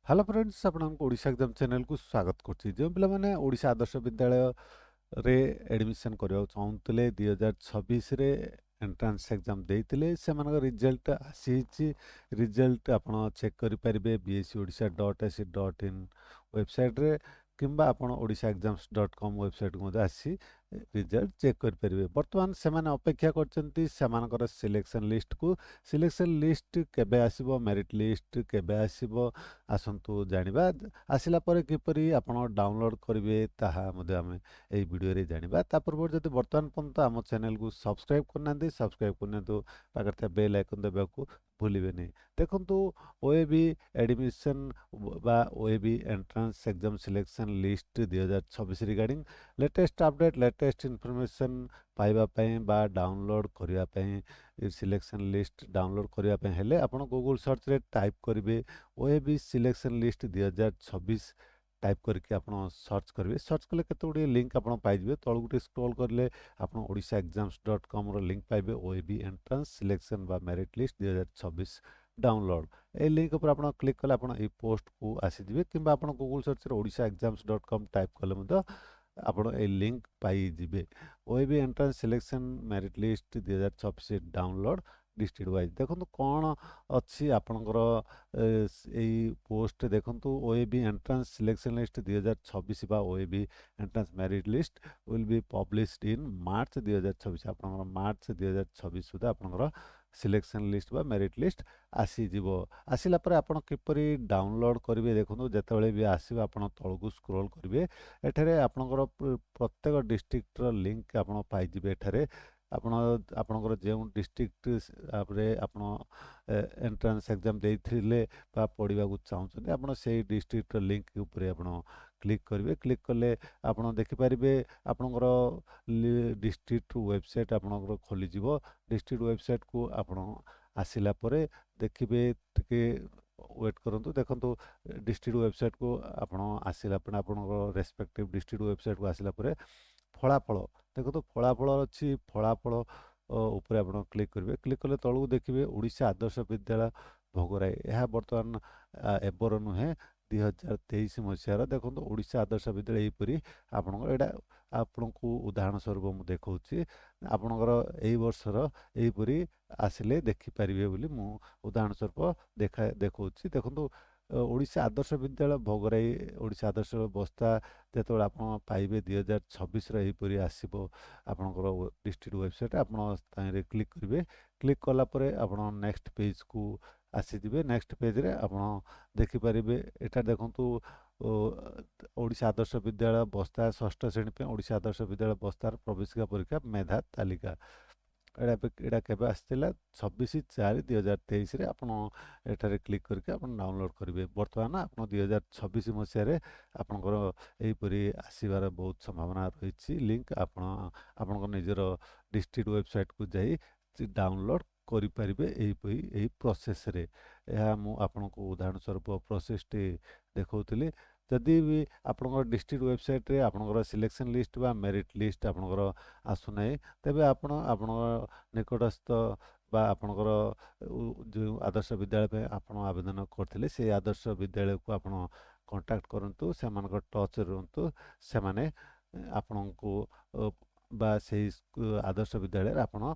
Hello friends आपको Odisha exam channel को स्वागत करछि जो पिला माने ओडिशा आदर्श विद्यालय रे एडमिशन करबा चाहूतले 2026 रे एंट्रेंस एग्जाम देइतिले सेमानक रिजल्ट आसीछि। रिजल्ट आपण चेक करि परिबे bsodisha.ac.in वेबसाइट रे किंबा आपण odishaexams.com वेबसाइट को मते आसी रिजल्ट चेक करि परिबे। वर्तमान सेमाने अपेक्षा करचंती सेमानकर सिलेक्शन लिस्ट को। सिलेक्शन लिस्ट केबे आसीबो, मेरिट लिस्ट केबे आसीबो आसंतु जानिबा। आसिला परे किपरि आपण डाउनलोड करिवे ताहा मध्ये आमे এই ভিডিওରେ ଜାଣିବା। ତା ପୂର୍ବରୁ ଯଦି ବର୍ତ୍ତମାନ ପର୍ଯ୍ୟନ୍ତ ଆମ ଚ୍ୟାନେଲକୁ ସବସ୍କ୍ରାଇବ୍ କରିନାହାନ୍ତି ସବସ୍କ୍ରାଇବ୍ କରିନିଅନ୍ତୁ, ପାଖରେ ଥିବା ବେଲ୍ ଆଇକନ୍ ଦେବାକୁ ଭୁଲିବେନି। ଦେଖନ୍ତୁ ଓଏବି ଏଡମିସନ୍ ବା OAB entrance exam selection list 2026 regarding latest update latest information ପାଇବା ପାଇଁ ବା ଡାଉନଲୋଡ୍ କରିବା ପାଇଁ ସିଲେକ୍ସନ୍ ଲିଷ୍ଟ ଡାଉନଲୋଡ୍ କରିବା ପାଇଁ ହେଲେ ଆପଣ ଗୁଗଲ ସର୍ଚ୍ଚରେ ଟାଇପ୍ କରିବେ ଓଏବି ସିଲେକ୍ସନ୍ ଲିଷ୍ଟ 2026 टाइप करके आप सर्च करेंगे। सर्च कले केते गुडी लिंक आप पाइबे, तळु गुटे स्क्रॉल करले आप odishaexams.com रो लिंक पाइबे ओएबी एंट्रेंस सिलेक्शन बा मेरिट लिस्ट 2026 डाउनलोड। ए लिंक पर आप क्लिक कले आप पोस्ट को आसी जिवे किंबा आप गूगल सर्च रे odishaexams.com टाइप कले मते आप ए लिंक पाई जिवे। OAB entrance selection merit list 2026 download district wise देखो कौन अच्छी आपणकर पोस्ट देखो ओएबी एंट्रेंस सिलेक्शन लिस्ट 2026 बा OAB entrance merit list will be published in March 2026। आपणकर मार्च 2026 सुधा आपणकर सिलेक्शन लिस्ट बा मेरिट लिस्ट आसीजिवो। आसिला परे आपण किपरि डाउनलोड करिवे देखो जेतेबेले भी आसीबा आपण तळकु स्क्रॉल करिवे एठारे आपणकर प्रत्येक डिस्ट्रिक्ट रो लिंक आपण पाई जिवे। एठारे आपण आपणकर जे डिस्ट्रिक्ट आपरे आपण एंट्रेंस एग्जाम देइथिले बा पढिबा को चाहउछन आपण सेही डिस्ट्रिक्ट रो लिंक ऊपर आपण क्लिक करिवे। क्लिक करले आपण देखि परिबे आपणकर डिस्ट्रिक्ट वेबसाइट आपणकर खोली जिवो। डिस्ट्रिक्ट वेबसाइट को आपण आसिला परे देखिबे टिके वेट करंतु। देखंतु डिस्ट्रिक्ट वेबसाइट को आपण आसिला परे आपणकर रेस्पेक्टिव डिस्ट्रिक्ट वेबसाइट को आसिला परे फलाफल देखो फलाफल अच्छी फलाफल ऊपर आप क्लिक करेंगे। क्लिक कले तलू देखिए ओडिशा आदर्श विद्यालय भोगराई यह बर्तमान एबर नुहे 2023 मसीहार देखो ओडिशा आदर्श विद्यालय यहीपरि आपणकर एटा आपण को उदाहरण स्वरूप मुझे देखा आपणकर यही वर्षर यहीपरि आसिले देखिपारे बोली मु उदाहरण स्वरूप देखा देखो ओडिशा आदर्श विद्यालय भोगराई ओडिशा आदर्श बस्ता जेतेबेले आपण पाइबे 2026 रे एहीपरि आसीबो आपणकर डिस्ट्रिक्ट वेबसाइट आपण ताइरे क्लिक करिवे। क्लिक कला परे आपण नेक्स्ट पेज को आसी जिवे। नेक्स्ट पेज रे आपण देखि परिबे एटा देखंतु ओडिशा आदर्श विद्यालय बस्ता षष्ठ श्रेणी पे ओडिशा आदर्श विद्यालय बस्तार प्रवेशिका परीक्षा मेधा तालिका एटा केबे आस्तिला 26/4/2023 रे आपण एठारे क्लिक करके आपण डाउनलोड करिवे। वर्तमान आपण 2026 मसिया रे आपणकर एहीपरि आसीबार बहुत संभावना रहिछि। लिंक आपण आपणकर निजर डिस्ट्रिक्ट वेबसाइट को जाई डाउनलोड करि परिबे एही प्रोसेस रे। एहा मु आपनको उदाहरण स्वरूप प्रोसेस टे देखौतली। जदि भी आपणकर डिस्ट्रिक्ट वेबसाइट रे आपणकर सिलेक्शन लिस्ट बा मेरिट लिस्ट आपणकर आसु नै तेबे आपण आपणकर निकटस्थ बा आपणकर जो आदर्श विद्यालय पे आपण आवेदन करथिले से आदर्श विद्यालय को आपण कांटेक्ट करंतु सेमानकर टच रहंतु सेमाने आपणको बा से आदर्श विद्यालय रे आपण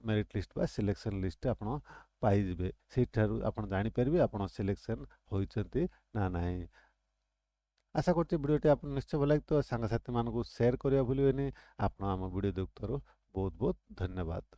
मेरिट लिस्ट बा सिलेक्शन लिस्ट आपण पाई जिवे। सेठारु आपण जानि परिबे आपण सिलेक्शन होइचंती ना नाही। आशा करछि भिडियोटी आप निश्चय भल लागितो सांग साथी मानकु शेयर करिया भूलिबेनी। आपण हम वीडियो देखुथारु बहुत बहुत धन्यवाद।